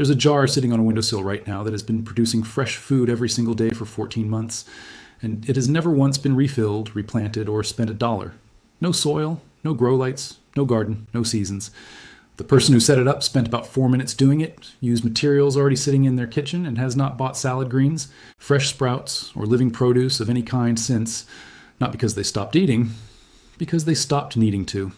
There's a jar sitting on a windowsill right now that has been producing fresh food every single day for 14 months, and it has never once been refilled, replanted, or spent a dollar. No soil, no grow lights, no garden, no seasons. The person who set it up spent about 4 minutes doing it, used materials already sitting in their kitchen, and has not bought salad greens, fresh sprouts, or living produce of any kind since, not because they stopped eating, because they stopped needing to.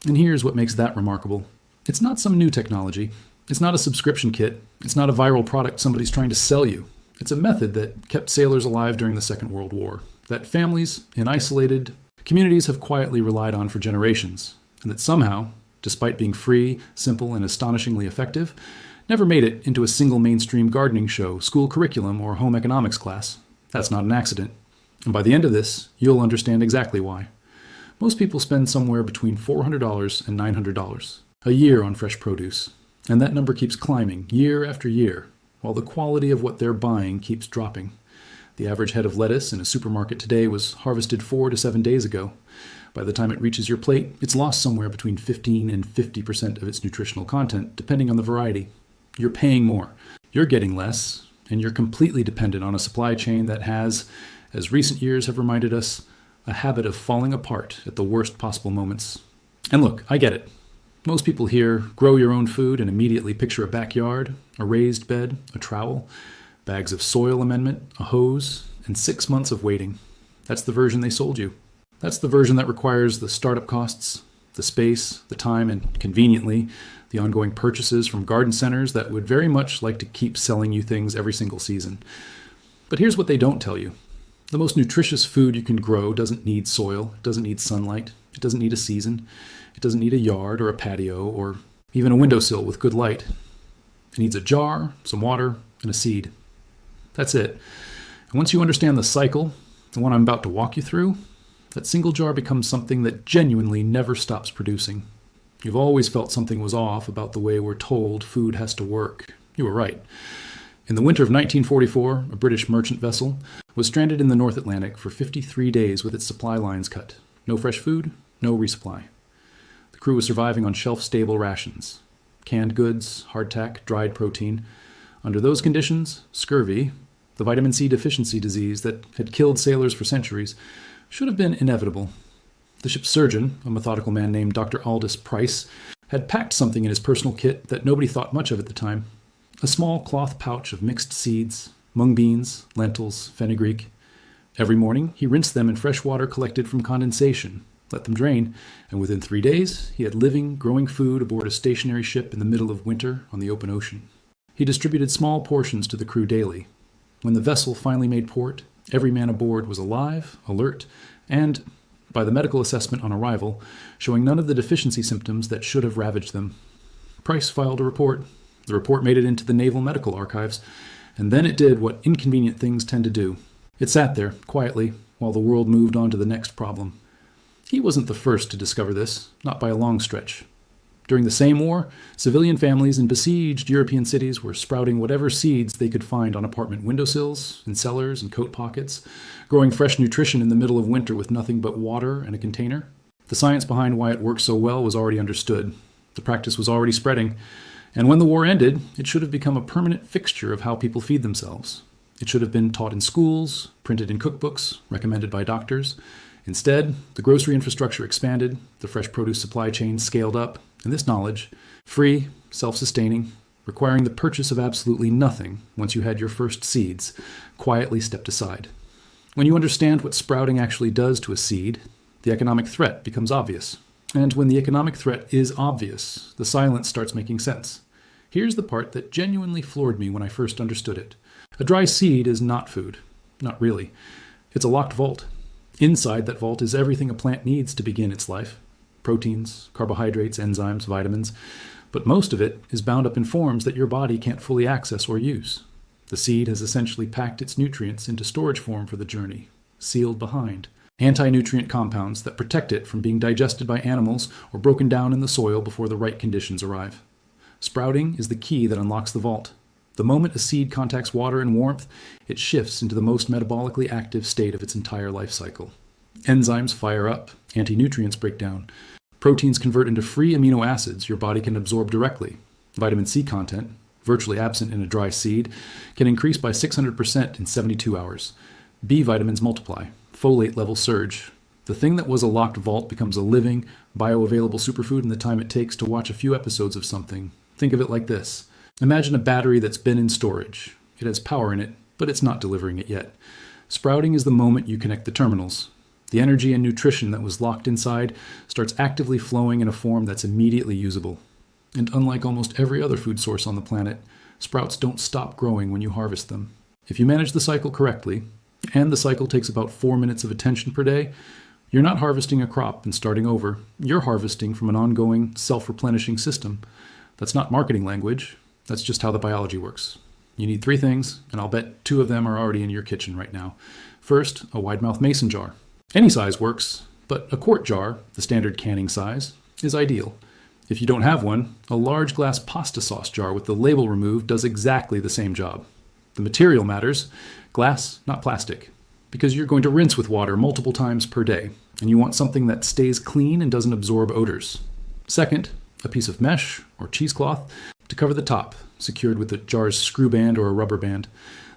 And here's what makes that remarkable. It's not some new technology. It's not a subscription kit. It's not a viral product somebody's trying to sell you. It's a method that kept sailors alive during the Second World War, that families in isolated communities have quietly relied on for generations, and that somehow, despite being free, simple, and astonishingly effective, never made it into a single mainstream gardening show, school curriculum, or home economics class. That's not an accident. And by the end of this, you'll understand exactly why. Most people spend somewhere between $400 and $900 a year on fresh produce, and that number keeps climbing year after year, while the quality of what they're buying keeps dropping. The average head of lettuce in a supermarket today was harvested 4 to 7 days ago. By the time it reaches your plate, it's lost somewhere between 15 and 50% of its nutritional content, depending on the variety. You're paying more, you're getting less, and you're completely dependent on a supply chain that has, as recent years have reminded us, a habit of falling apart at the worst possible moments. And look, I get it. Most people here grow your own food and immediately picture a backyard, a raised bed, a trowel, bags of soil amendment, a hose, and 6 months of waiting. That's the version they sold you. That's the version that requires the startup costs, the space, the time, and conveniently, the ongoing purchases from garden centers that would very much like to keep selling you things every single season. But here's what they don't tell you. The most nutritious food you can grow doesn't need soil, it doesn't need sunlight, it doesn't need a season, it doesn't need a yard or a patio or even a windowsill with good light. It needs a jar, some water, and a seed. That's it. And once you understand the cycle, the one I'm about to walk you through, that single jar becomes something that genuinely never stops producing. You've always felt something was off about the way we're told food has to work. You were right. In the winter of 1944, a British merchant vessel was stranded in the North Atlantic for 53 days with its supply lines cut. No fresh food, no resupply. The crew was surviving on shelf-stable rations. Canned goods, hardtack, dried protein. Under those conditions, scurvy, the vitamin C deficiency disease that had killed sailors for centuries, should have been inevitable. The ship's surgeon, a methodical man named Dr. Aldous Price, had packed something in his personal kit that nobody thought much of at the time. A small cloth pouch of mixed seeds, mung beans, lentils, fenugreek. Every morning, he rinsed them in fresh water collected from condensation, let them drain, and within 3 days, he had living, growing food aboard a stationary ship in the middle of winter on the open ocean. He distributed small portions to the crew daily. When the vessel finally made port, every man aboard was alive, alert, and, by the medical assessment on arrival, showing none of the deficiency symptoms that should have ravaged them. Price filed a report. The report made it into the Naval Medical Archives, and then it did what inconvenient things tend to do. It sat there, quietly, while the world moved on to the next problem. He wasn't the first to discover this, not by a long stretch. During the same war, civilian families in besieged European cities were sprouting whatever seeds they could find on apartment windowsills, in cellars, and coat pockets, growing fresh nutrition in the middle of winter with nothing but water and a container. The science behind why it worked so well was already understood. The practice was already spreading. And when the war ended, it should have become a permanent fixture of how people feed themselves. It should have been taught in schools, printed in cookbooks, recommended by doctors. Instead, the grocery infrastructure expanded, the fresh produce supply chain scaled up, and this knowledge, free, self-sustaining, requiring the purchase of absolutely nothing once you had your first seeds, quietly stepped aside. When you understand what sprouting actually does to a seed, the economic threat becomes obvious. And when the economic threat is obvious, the silence starts making sense. Here's the part that genuinely floored me when I first understood it. A dry seed is not food. Not really. It's a locked vault. Inside that vault is everything a plant needs to begin its life. Proteins, carbohydrates, enzymes, vitamins. But most of it is bound up in forms that your body can't fully access or use. The seed has essentially packed its nutrients into storage form for the journey, sealed behind. Anti-nutrient compounds that protect it from being digested by animals or broken down in the soil before the right conditions arrive. Sprouting is the key that unlocks the vault. The moment a seed contacts water and warmth, it shifts into the most metabolically active state of its entire life cycle. Enzymes fire up, anti-nutrients break down. Proteins convert into free amino acids your body can absorb directly. Vitamin C content, virtually absent in a dry seed, can increase by 600% in 72 hours. B vitamins multiply. Folate levels surge. The thing that was a locked vault becomes a living, bioavailable superfood in the time it takes to watch a few episodes of something. Think of it like this. Imagine a battery that's been in storage. It has power in it, but it's not delivering it yet. Sprouting is the moment you connect the terminals. The energy and nutrition that was locked inside starts actively flowing in a form that's immediately usable. And unlike almost every other food source on the planet, sprouts don't stop growing when you harvest them. If you manage the cycle correctly, and the cycle takes about 4 minutes of attention per day, you're not harvesting a crop and starting over. You're harvesting from an ongoing, self-replenishing system. That's not marketing language. That's just how the biology works. You need 3 things, and I'll bet 2 of them are already in your kitchen right now. First, a wide-mouth mason jar. Any size works, but a quart jar, the standard canning size, is ideal. If you don't have one, a large glass pasta sauce jar with the label removed does exactly the same job. The material matters. Glass, not plastic. Because you're going to rinse with water multiple times per day, and you want something that stays clean and doesn't absorb odors. Second, a piece of mesh or cheesecloth to cover the top, secured with the jar's screw band or a rubber band.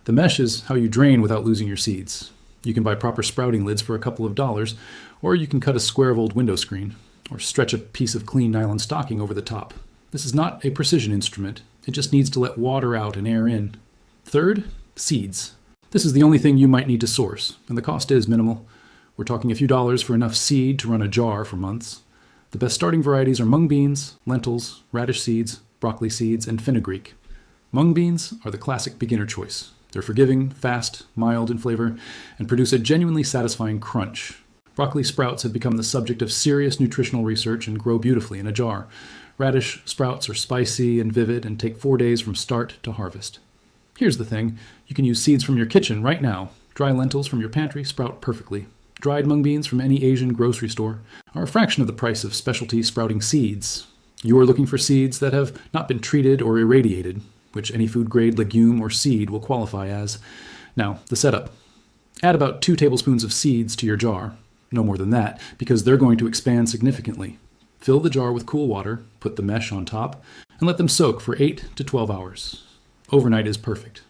The mesh is how you drain without losing your seeds. You can buy proper sprouting lids for a couple of dollars, or you can cut a square of old window screen, or stretch a piece of clean nylon stocking over the top. This is not a precision instrument. It just needs to let water out and air in. Third, seeds. This is the only thing you might need to source, and the cost is minimal. We're talking a few dollars for enough seed to run a jar for months. The best starting varieties are mung beans, lentils, radish seeds, broccoli seeds, and fenugreek. Mung beans are the classic beginner choice. They're forgiving, fast, mild in flavor, and produce a genuinely satisfying crunch. Broccoli sprouts have become the subject of serious nutritional research and grow beautifully in a jar. Radish sprouts are spicy and vivid and take 4 days from start to harvest. Here's the thing. You can use seeds from your kitchen right now. Dry lentils from your pantry sprout perfectly. Dried mung beans from any Asian grocery store are a fraction of the price of specialty sprouting seeds. You are looking for seeds that have not been treated or irradiated, which any food-grade legume or seed will qualify as. Now, the setup. Add about 2 tablespoons of seeds to your jar. No more than that, because they're going to expand significantly. Fill the jar with cool water, put the mesh on top, and let them soak for 8 to 12 hours. Overnight is perfect.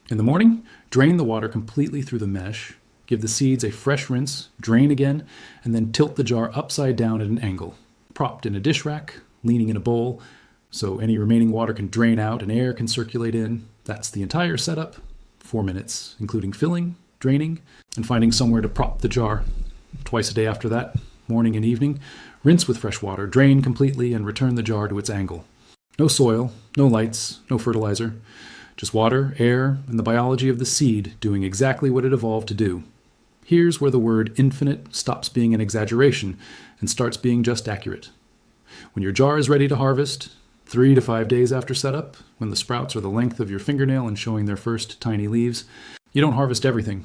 In the morning, drain the water completely through the mesh, give the seeds a fresh rinse, drain again, and then tilt the jar upside down at an angle, propped in a dish rack, leaning in a bowl, so any remaining water can drain out and air can circulate in. That's the entire setup. 4 minutes, including filling, draining, and finding somewhere to prop the jar. Twice a day after that, morning and evening, rinse with fresh water, drain completely, and return the jar to its angle. No soil, no lights, no fertilizer. Just water, air, and the biology of the seed doing exactly what it evolved to do. Here's where the word infinite stops being an exaggeration and starts being just accurate. When your jar is ready to harvest, 3 to 5 days after setup, when the sprouts are the length of your fingernail and showing their first tiny leaves, you don't harvest everything.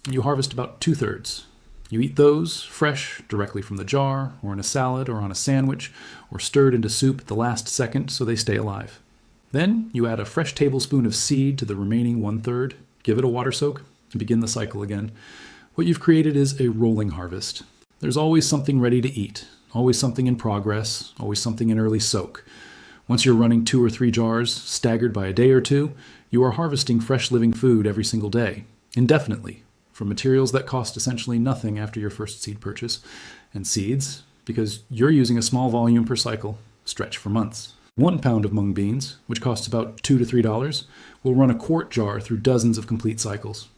You harvest about 2/3. You eat those fresh, directly from the jar, or in a salad, or on a sandwich, or stirred into soup at the last second so they stay alive. Then you add a fresh tablespoon of seed to the remaining 1/3, give it a water soak, and begin the cycle again. What you've created is a rolling harvest. There's always something ready to eat, always something in progress, always something in early soak. Once you're running 2 or 3 jars, staggered by a day or 2, you are harvesting fresh living food every single day, indefinitely, from materials that cost essentially nothing after your first seed purchase, and seeds, because you're using a small volume per cycle, stretch for months. 1 pound of mung beans, which costs about $2 to $3, will run a quart jar through dozens of complete cycles.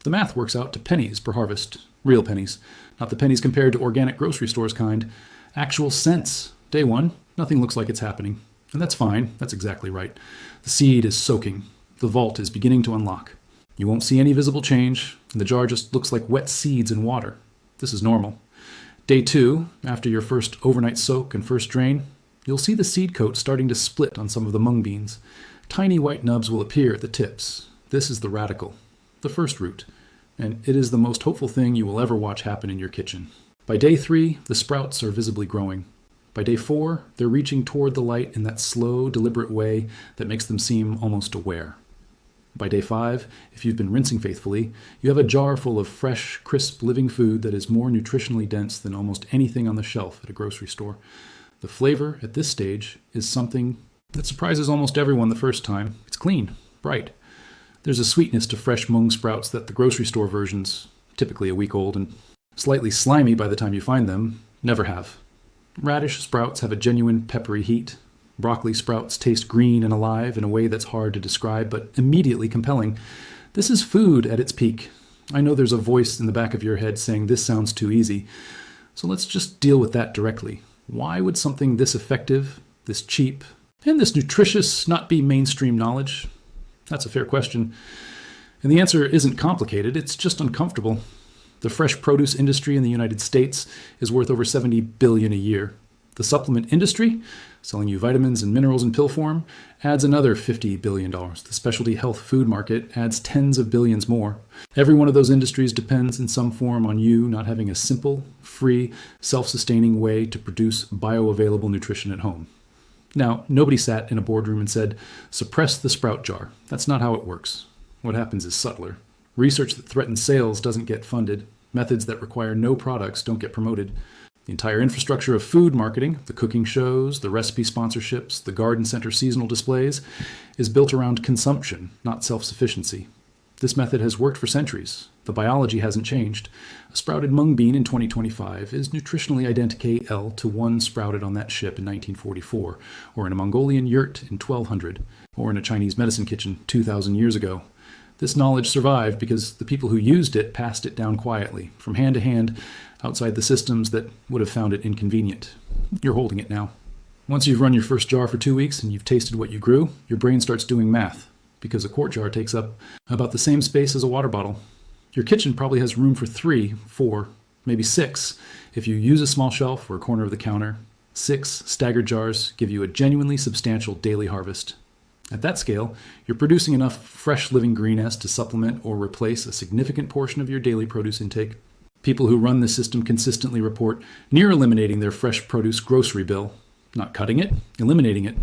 The math works out to pennies per harvest, real pennies, not the pennies compared to organic grocery stores kind, actual cents. Day 1, nothing looks like it's happening. And that's fine, that's exactly right. The seed is soaking. The vault is beginning to unlock. You won't see any visible change, and the jar just looks like wet seeds in water. This is normal. Day 2, after your first overnight soak and first drain, you'll see the seed coat starting to split on some of the mung beans. Tiny white nubs will appear at the tips. This is the radicle, the first root, and it is the most hopeful thing you will ever watch happen in your kitchen. By day 3, the sprouts are visibly growing. By day 4, they're reaching toward the light in that slow, deliberate way that makes them seem almost aware. By day 5, if you've been rinsing faithfully, you have a jar full of fresh, crisp, living food that is more nutritionally dense than almost anything on the shelf at a grocery store. The flavor at this stage is something that surprises almost everyone the first time. It's It's clean, bright. There's a sweetness to fresh mung sprouts that the grocery store versions, typically a week old and slightly slimy by the time you find them, never have. Radish sprouts have a genuine peppery heat. Broccoli sprouts taste green and alive in a way that's hard to describe, but immediately compelling. This is food at its peak. I know there's a voice in the back of your head saying this sounds too easy. So let's just deal with that directly. Why would something this effective, this cheap, and this nutritious not be mainstream knowledge? That's a fair question. And the answer isn't complicated, it's just uncomfortable. The fresh produce industry in the United States is worth over $70 billion a year. The supplement industry, selling you vitamins and minerals in pill form, adds another $50 billion. The specialty health food market adds tens of billions more. Every one of those industries depends in some form on you not having a simple, free, self-sustaining way to produce bioavailable nutrition at home. Now, nobody sat in a boardroom and said, suppress the sprout jar. That's not how it works. What happens is subtler. Research that threatens sales doesn't get funded. Methods that require no products don't get promoted. The entire infrastructure of food marketing, the cooking shows, the recipe sponsorships, the garden center seasonal displays, is built around consumption, not self-sufficiency. This method has worked for centuries. The biology hasn't changed. A sprouted mung bean in 2025 is nutritionally identical to one sprouted on that ship in 1944, or in a Mongolian yurt in 1200, or in a Chinese medicine kitchen 2,000 years ago. This knowledge survived because the people who used it passed it down quietly, from hand to hand, outside the systems that would have found it inconvenient. You're holding it now. Once you've run your first jar for 2 weeks and you've tasted what you grew, your brain starts doing math, because a quart jar takes up about the same space as a water bottle. Your kitchen probably has room for 3, 4, maybe 6 if you use a small shelf or a corner of the counter. 6 staggered jars give you a genuinely substantial daily harvest. At that scale, you're producing enough fresh living green-S to supplement or replace a significant portion of your daily produce intake. People who run this system consistently report near eliminating their fresh produce grocery bill. Not cutting it, eliminating it.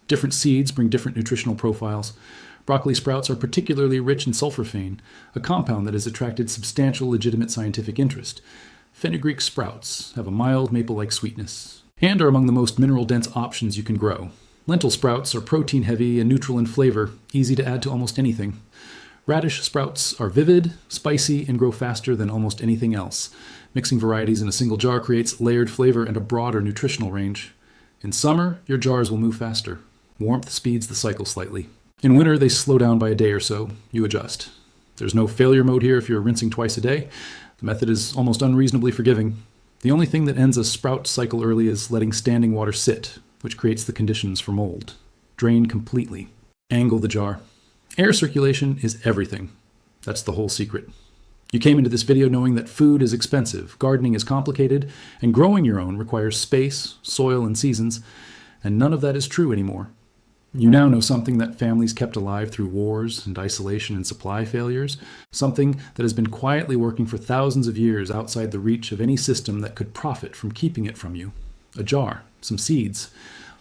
Different seeds bring different nutritional profiles. Broccoli sprouts are particularly rich in sulforaphane, a compound that has attracted substantial legitimate scientific interest. Fenugreek sprouts have a mild maple-like sweetness and are among the most mineral-dense options you can grow. Lentil sprouts are protein-heavy and neutral in flavor, easy to add to almost anything. Radish sprouts are vivid, spicy, and grow faster than almost anything else. Mixing varieties in a single jar creates layered flavor and a broader nutritional range. In summer, your jars will move faster. Warmth speeds the cycle slightly. In winter, they slow down by a day or so. You adjust. There's no failure mode here if you're rinsing twice a day. The method is almost unreasonably forgiving. The only thing that ends a sprout cycle early is letting standing water sit, which creates the conditions for mold. Drain completely. Angle the jar. Air circulation is everything. That's the whole secret. You came into this video knowing that food is expensive, gardening is complicated, and growing your own requires space, soil, and seasons, and none of that is true anymore. You now know something that families kept alive through wars and isolation and supply failures, something that has been quietly working for thousands of years outside the reach of any system that could profit from keeping it from you. A jar, some seeds,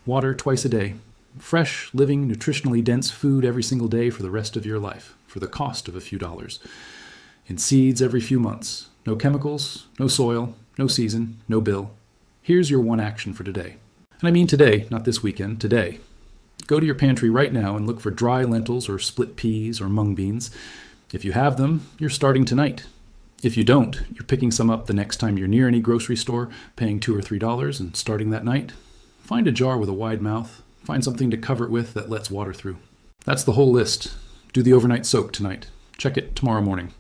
water twice a day, fresh, living, nutritionally dense food every single day for the rest of your life, for the cost of a few dollars. And seeds every few months. No chemicals, no soil, no season, no bill. Here's your one action for today. And I mean today, not this weekend, today. Go to your pantry right now and look for dry lentils or split peas or mung beans. If you have them, you're starting tonight. If you don't, you're picking some up the next time you're near any grocery store, paying $2 or $3 and starting that night. Find a jar with a wide mouth. Find something to cover it with that lets water through. That's the whole list. Do the overnight soak tonight. Check it tomorrow morning.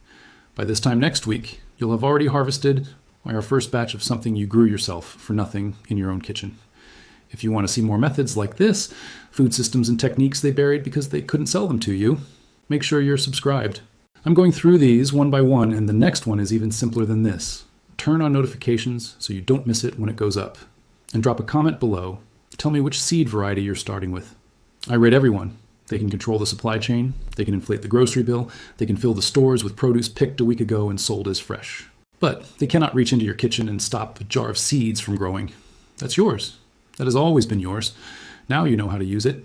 By this time next week, you'll have already harvested our first batch of something you grew yourself for nothing in your own kitchen. If you want to see more methods like this, food systems and techniques they buried because they couldn't sell them to you, make sure you're subscribed. I'm going through these one by one, and the next one is even simpler than this. Turn on notifications so you don't miss it when it goes up. And drop a comment below. Tell me which seed variety you're starting with. I rate everyone. They can control the supply chain, they can inflate the grocery bill, they can fill the stores with produce picked a week ago and sold as fresh. But they cannot reach into your kitchen and stop a jar of seeds from growing. That's yours. That has always been yours. Now you know how to use it.